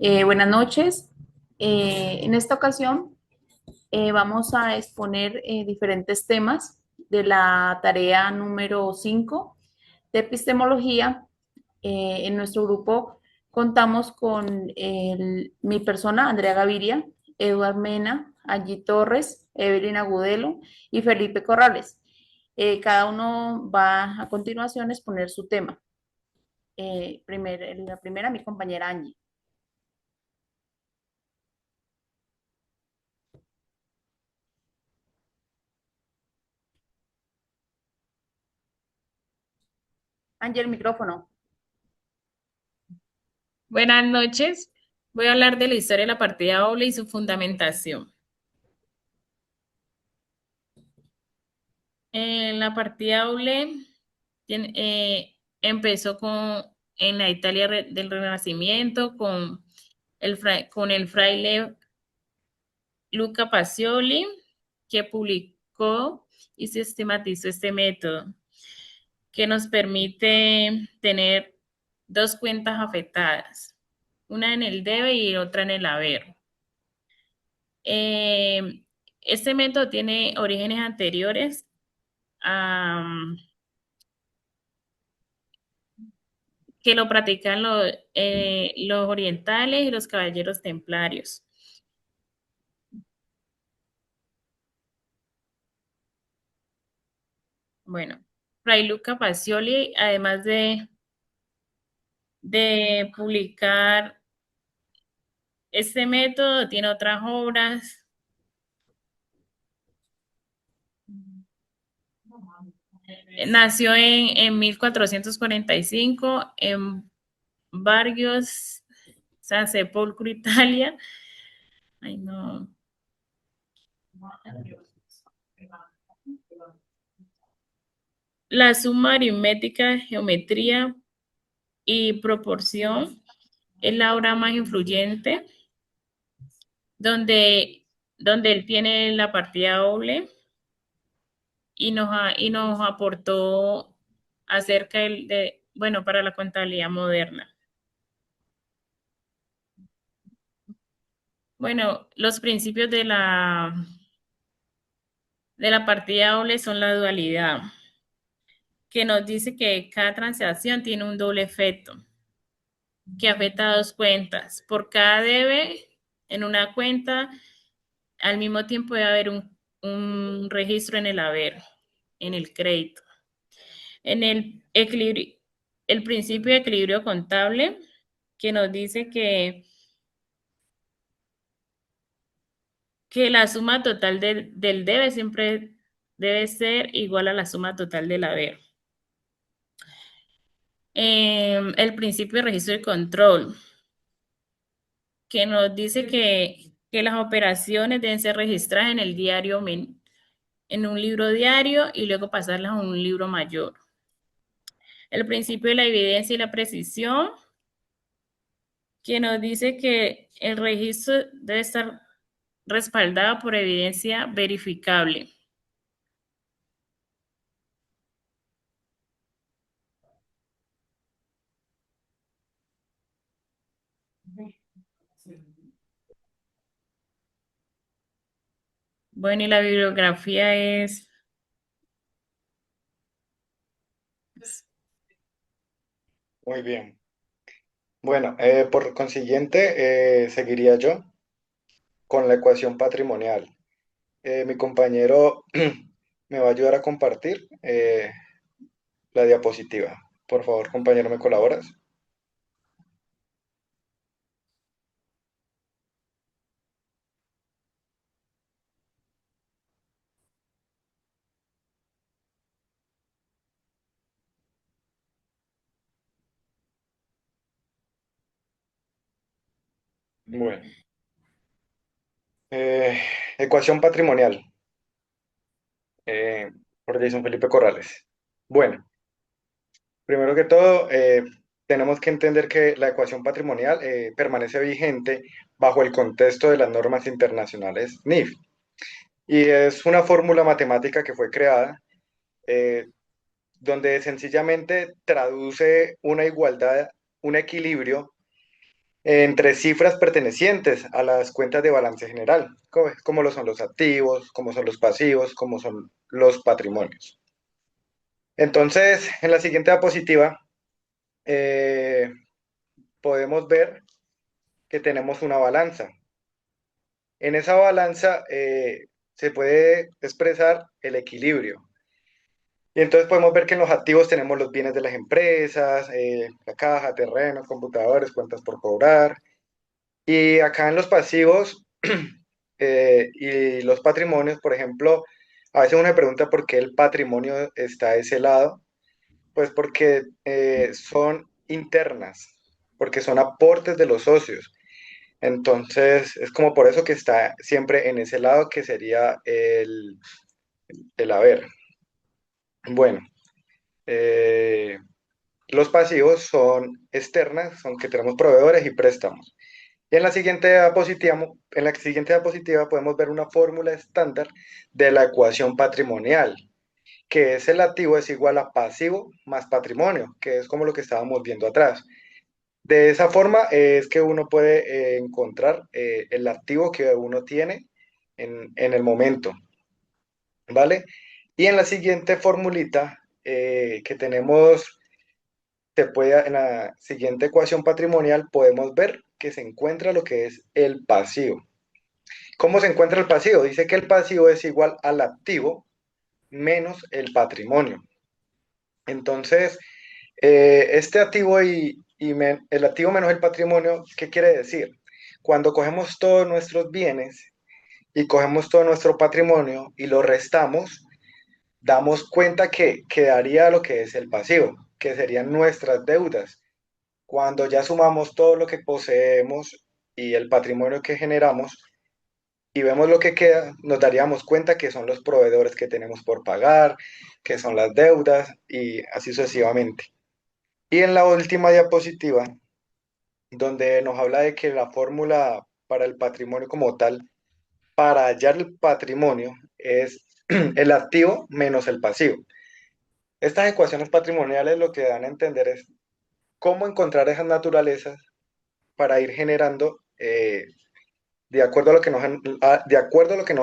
Buenas noches. En esta ocasión vamos a exponer diferentes temas de la tarea número 5 de epistemología. En nuestro grupo contamos con mi persona, Andrea Gaviria, Eduard Mena, Angie Torres, Evelyn Agudelo y Felipe Corrales. Cada uno va a continuación a exponer su tema. La primera, mi compañera Angie. Angie, el micrófono. Buenas noches. Voy a hablar de la historia de la partida doble y su fundamentación. La partida doble empezó en la Italia del Renacimiento con el fraile Luca Pacioli, que publicó y sistematizó este método, que nos permite tener dos cuentas afectadas, una en el debe y otra en el haber. Este método tiene orígenes anteriores a que lo practican los orientales y los caballeros templarios. Bueno, Fray Luca Pacioli, además de publicar este método, tiene otras obras. Nació en 1445 en Barrios, San Sepolcro, Italia. Ay, no. La suma aritmética, geometría y proporción es la obra más influyente, donde, donde él tiene la partida doble y nos aportó acerca bueno, para la contabilidad moderna. Bueno, los principios de la partida doble son la dualidad, que nos dice que cada transacción tiene un doble efecto, que afecta a dos cuentas. Por cada debe en una cuenta, al mismo tiempo debe haber un registro en el haber, en el crédito. En el principio de equilibrio contable, que nos dice que la suma total del debe siempre debe ser igual a la suma total del haber. El principio de registro y control, que nos dice que las operaciones deben ser registradas en el diario, en un libro diario y luego pasarlas a un libro mayor. El principio de la evidencia y la precisión, que nos dice que el registro debe estar respaldado por evidencia verificable. Bueno, y la bibliografía es... Muy bien. Bueno, por consiguiente, seguiría yo con la ecuación patrimonial. Mi compañero me va a ayudar a compartir la diapositiva. Por favor, compañero, ¿me colaboras? Bueno, eh, ecuación patrimonial, eh, por Jason Felipe Corrales. Bueno, primero que todo, tenemos que entender que la ecuación patrimonial permanece vigente bajo el contexto de las normas internacionales NIF y es una fórmula matemática que fue creada eh, donde sencillamente traduce una igualdad, un equilibrio entre cifras pertenecientes a las cuentas de balance general, como lo son los activos, como son los pasivos, como son los patrimonios. Entonces, en la siguiente diapositiva eh, podemos ver que tenemos una balanza. En esa balanza se puede expresar el equilibrio. Y entonces podemos ver que en los activos tenemos los bienes de las empresas, la caja, terrenos, computadores, cuentas por cobrar. Y acá en los pasivos y los patrimonios, por ejemplo, a veces uno me pregunta por qué el patrimonio está a ese lado. Pues porque son internas, porque son aportes de los socios. Entonces, es como por eso que está siempre en ese lado que sería el haber. Bueno, eh, los pasivos son externas, son que tenemos proveedores y préstamos. Y en la siguiente diapositiva podemos ver una fórmula estándar de la ecuación patrimonial, que es el activo es igual a pasivo más patrimonio, que es como lo que estábamos viendo atrás. De esa forma es que uno puede encontrar el activo que uno tiene en el momento, ¿vale? Y en la siguiente formulita que tenemos, en la siguiente ecuación patrimonial podemos ver que se encuentra lo que es el pasivo. ¿Cómo se encuentra el pasivo? Dice que el pasivo es igual al activo menos el patrimonio. Entonces, este activo el activo menos el patrimonio, ¿qué quiere decir? Cuando cogemos todos nuestros bienes y cogemos todo nuestro patrimonio y lo restamos, damos cuenta que quedaría lo que es el pasivo, que serían nuestras deudas. Cuando ya sumamos todo lo que poseemos y el patrimonio que generamos y vemos lo que queda, nos daríamos cuenta que son los proveedores que tenemos por pagar, que son las deudas y así sucesivamente. Y en la última diapositiva, donde nos habla de que la fórmula para el patrimonio como tal, para hallar el patrimonio, es el activo menos el pasivo. Estas ecuaciones patrimoniales lo que dan a entender es cómo encontrar esas naturalezas para ir generando de acuerdo a lo que de acuerdo a lo que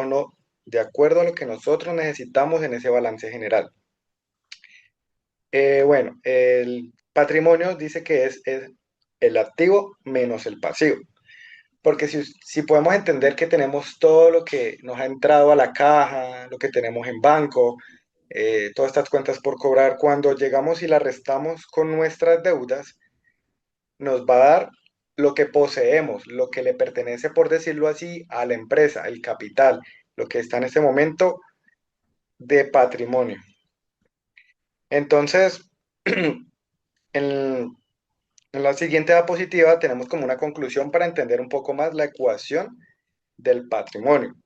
de acuerdo a lo que nosotros necesitamos en ese balance general. Bueno, el patrimonio dice que es el activo menos el pasivo. Porque si podemos entender que tenemos todo lo que nos ha entrado a la caja, lo que tenemos en banco, todas estas cuentas por cobrar, cuando llegamos y las restamos con nuestras deudas, nos va a dar lo que poseemos, lo que le pertenece, por decirlo así, a la empresa, el capital, lo que está en este momento de patrimonio. Entonces, en, en la siguiente diapositiva tenemos como una conclusión para entender un poco más la ecuación del patrimonio,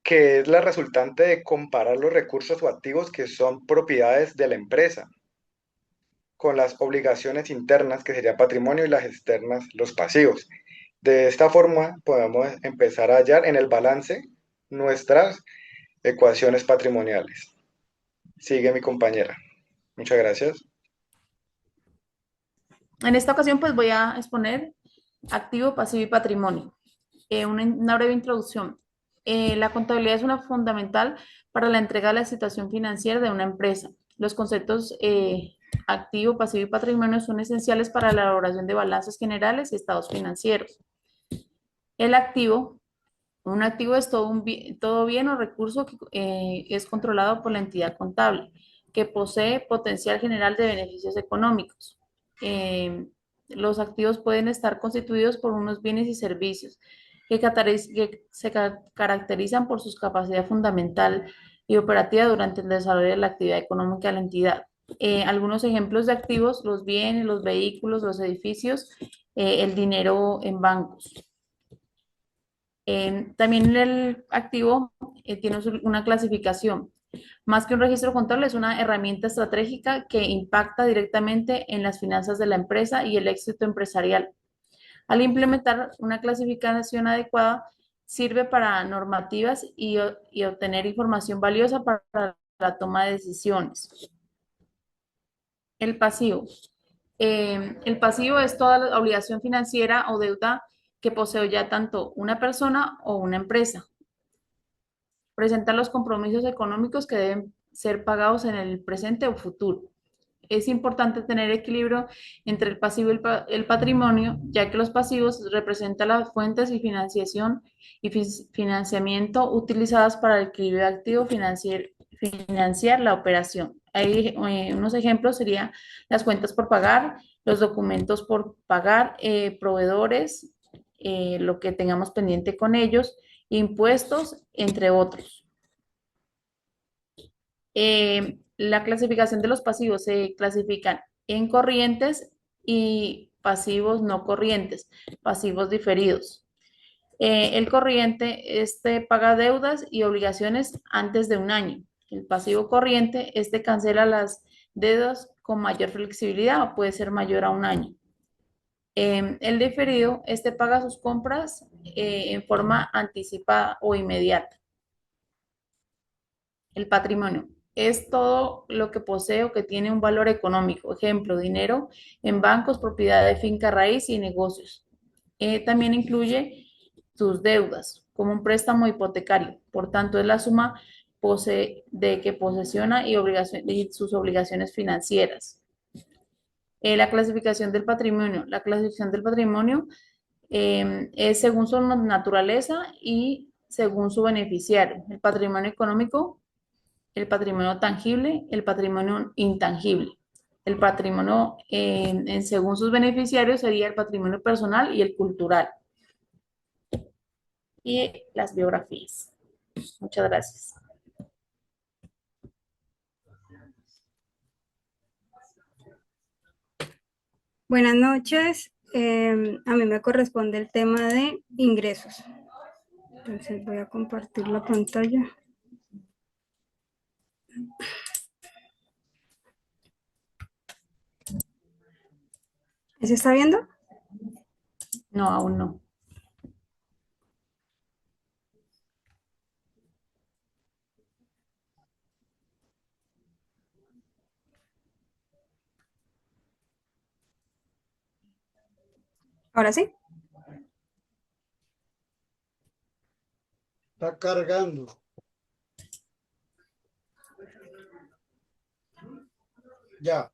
que es la resultante de comparar los recursos o activos que son propiedades de la empresa con las obligaciones internas, que sería patrimonio, y las externas, los pasivos. De esta forma podemos empezar a hallar en el balance nuestras ecuaciones patrimoniales. Sigue mi compañera. Muchas gracias. En esta ocasión, pues voy a exponer activo, pasivo y patrimonio. Una breve introducción. La contabilidad es una fundamental para la entrega de la situación financiera de una empresa. Los conceptos activo, pasivo y patrimonio son esenciales para la elaboración de balances generales y estados financieros. El activo, un activo es todo bien o recurso que es controlado por la entidad contable, que posee potencial general de beneficios económicos. Eh, los activos pueden estar constituidos por unos bienes y servicios que se caracterizan por su capacidad fundamental y operativa durante el desarrollo de la actividad económica de la entidad. Algunos ejemplos de activos: los bienes, los vehículos, los edificios, el dinero en bancos. También el activo tiene una clasificación. Más que un registro contable, es una herramienta estratégica que impacta directamente en las finanzas de la empresa y el éxito empresarial. Al implementar una clasificación adecuada, sirve para normativas y obtener información valiosa para la toma de decisiones. El pasivo. El pasivo es toda la obligación financiera o deuda que posee ya tanto una persona o una empresa. Presenta los compromisos económicos que deben ser pagados en el presente o futuro. Es importante tener equilibrio entre el pasivo y el patrimonio, ya que los pasivos representan las fuentes y financiación y financiamiento utilizadas para el equilibrio de activo financiar la operación. Hay unos ejemplos serían las cuentas por pagar, los documentos por pagar, proveedores, lo que tengamos pendiente con ellos, impuestos, entre otros. La clasificación de los pasivos se clasifican en corrientes y pasivos no corrientes, pasivos diferidos. El corriente, este paga deudas y obligaciones antes de un año. El pasivo corriente, este cancela las deudas con mayor flexibilidad o puede ser mayor a un año. El diferido, este paga sus compras en forma anticipada o inmediata. El patrimonio es todo lo que posee o que tiene un valor económico. Ejemplo, dinero en bancos, propiedad de finca raíz y negocios. También incluye sus deudas, como un préstamo hipotecario. Por tanto, es la suma de que posesiona y sus obligaciones financieras. La clasificación del patrimonio. La clasificación del patrimonio es según su naturaleza y según su beneficiario. El patrimonio económico, el patrimonio tangible, el patrimonio intangible. El patrimonio, según sus beneficiarios, sería el patrimonio personal y el cultural. Y las biografías. Muchas gracias. Buenas noches. A mí me corresponde el tema de ingresos. Entonces voy a compartir la pantalla. ¿Se está viendo? No, aún no. ¿Ahora sí? Está cargando. Ya.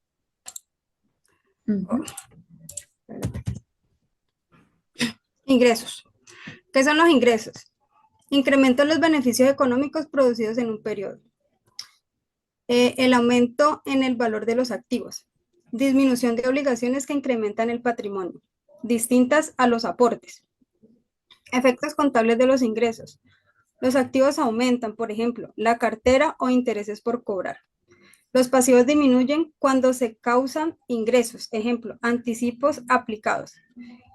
Ingresos. ¿Qué son los ingresos? Incremento en los beneficios económicos producidos en un periodo. El aumento en el valor de los activos. Disminución de obligaciones que incrementan el patrimonio, distintas a los aportes. Efectos contables de los ingresos. Los activos aumentan, por ejemplo, la cartera o intereses por cobrar. Los pasivos disminuyen cuando se causan ingresos, ejemplo, anticipos aplicados.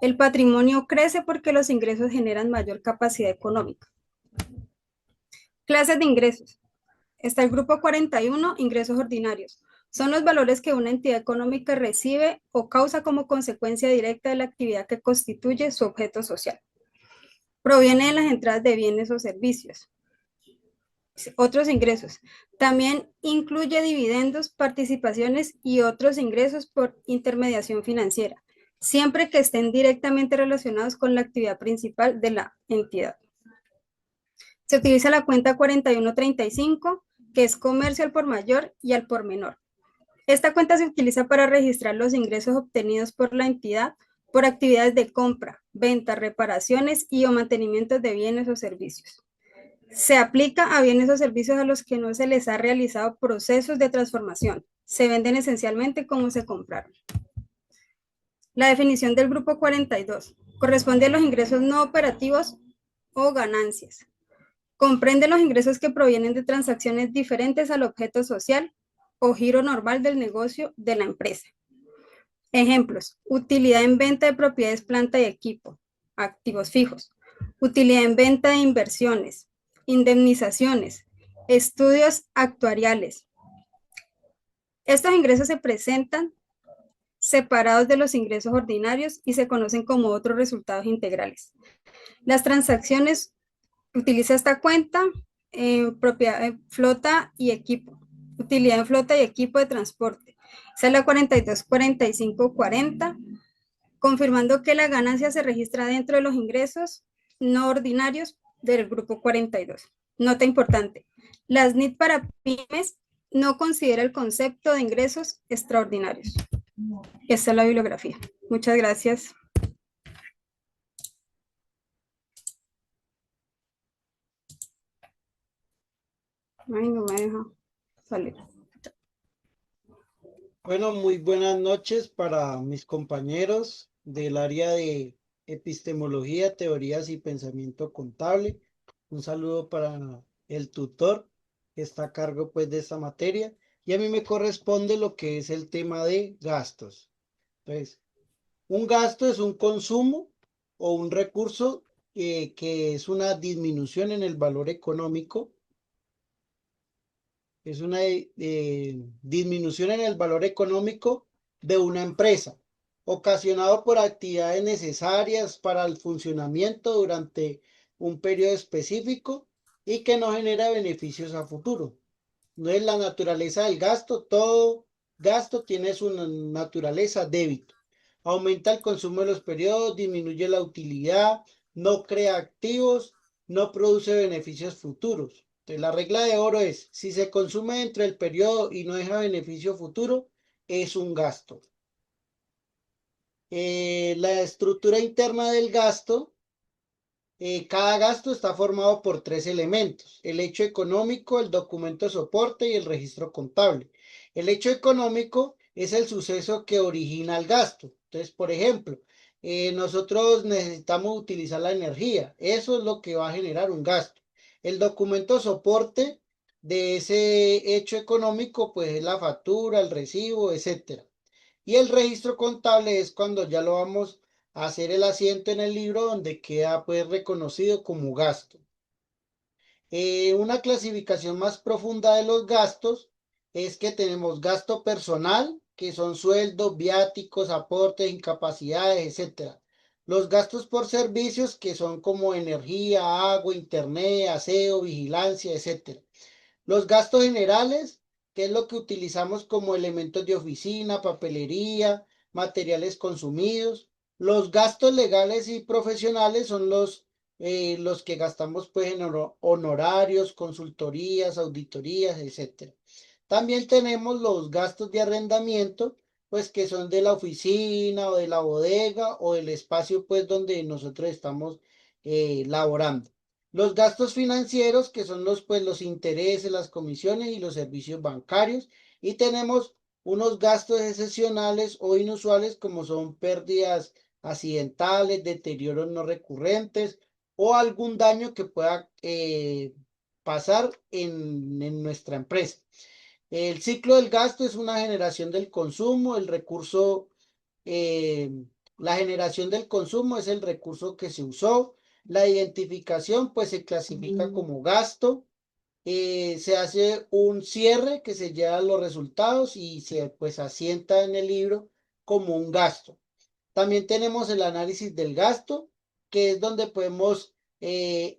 El patrimonio crece porque los ingresos generan mayor capacidad económica. Clases de ingresos. Está el grupo 41, ingresos ordinarios. Son los valores que una entidad económica recibe o causa como consecuencia directa de la actividad que constituye su objeto social. Proviene de las entradas de bienes o servicios. Otros ingresos. También incluye dividendos, participaciones y otros ingresos por intermediación financiera, siempre que estén directamente relacionados con la actividad principal de la entidad. Se utiliza la cuenta 4135, que es comercio al por mayor y al por menor. Esta cuenta se utiliza para registrar los ingresos obtenidos por la entidad por actividades de compra, venta, reparaciones y o mantenimiento de bienes o servicios. Se aplica a bienes o servicios a los que no se les ha realizado procesos de transformación. Se venden esencialmente como se compraron. La definición del grupo 42 corresponde a los ingresos no operativos o ganancias. Comprende los ingresos que provienen de transacciones diferentes al objeto social o giro normal del negocio de la empresa. Ejemplos: utilidad en venta de propiedades, planta y equipo, activos fijos, utilidad en venta de inversiones, indemnizaciones, estudios actuariales. Estos ingresos se presentan separados de los ingresos ordinarios y se conocen como otros resultados integrales. Las transacciones, utiliza esta cuenta en propiedad, flota y equipo, utilidad en flota y equipo de transporte. Sala 42, 45, 40, confirmando que la ganancia se registra dentro de los ingresos no ordinarios del grupo 42. Nota importante, las NIT para pymes no considera el concepto de ingresos extraordinarios. Esta es la bibliografía. Muchas gracias. Ay, no me deja salir. Bueno, muy buenas noches para mis compañeros del área de epistemología, teorías y pensamiento contable. Un saludo para el tutor que está a cargo pues de esta materia. Y a mí me corresponde lo que es el tema de gastos. Entonces, un gasto es un consumo o un recurso que es una disminución en el valor económico. Es una disminución en el valor económico de una empresa, ocasionado por actividades necesarias para el funcionamiento durante un periodo específico y que no genera beneficios a futuro. No es la naturaleza del gasto, todo gasto tiene su naturaleza débito. Aumenta el consumo de los periodos, disminuye la utilidad, no crea activos, no produce beneficios futuros. Entonces, la regla de oro es, si se consume dentro del periodo y no deja beneficio futuro, es un gasto. La estructura interna del gasto, cada gasto está formado por tres elementos: el hecho económico, el documento soporte y el registro contable. El hecho económico es el suceso que origina el gasto. Entonces, por ejemplo, nosotros necesitamos utilizar la energía. Eso es lo que va a generar un gasto. El documento soporte de ese hecho económico, pues es la factura, el recibo, etcétera. Y el registro contable es cuando ya lo vamos a hacer el asiento en el libro donde queda pues reconocido como gasto. Una clasificación más profunda de los gastos es que tenemos gasto personal, que son sueldos, viáticos, aportes, incapacidades, etc. Los gastos por servicios, que son como energía, agua, internet, aseo, vigilancia, etc. Los gastos generales, que es lo que utilizamos como elementos de oficina, papelería, materiales consumidos. Los gastos legales y profesionales son los que gastamos pues en honorarios, consultorías, auditorías, etc. También tenemos los gastos de arrendamiento, pues que son de la oficina o de la bodega o del espacio pues donde nosotros estamos laborando. Los gastos financieros, que son los intereses, las comisiones y los servicios bancarios. Y tenemos unos gastos excepcionales o inusuales, como son pérdidas accidentales, deterioros no recurrentes o algún daño que pueda pasar en nuestra empresa. El ciclo del gasto es una generación del consumo, el recurso, la generación del consumo es el recurso que se usó. La identificación pues se clasifica como gasto. Se hace un cierre que se lleva a los resultados y se pues asienta en el libro como un gasto. También tenemos el análisis del gasto, que es donde podemos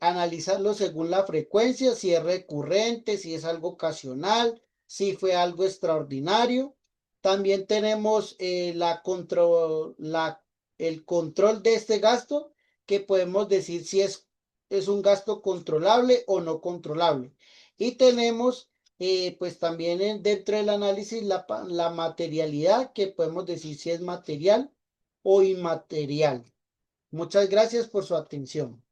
analizarlo según la frecuencia, si es recurrente, si es algo ocasional, si fue algo extraordinario. También tenemos el control de este gasto, que podemos decir si es un gasto controlable o no controlable. Y tenemos pues también dentro del análisis la materialidad, que podemos decir si es material o inmaterial. Muchas gracias por su atención.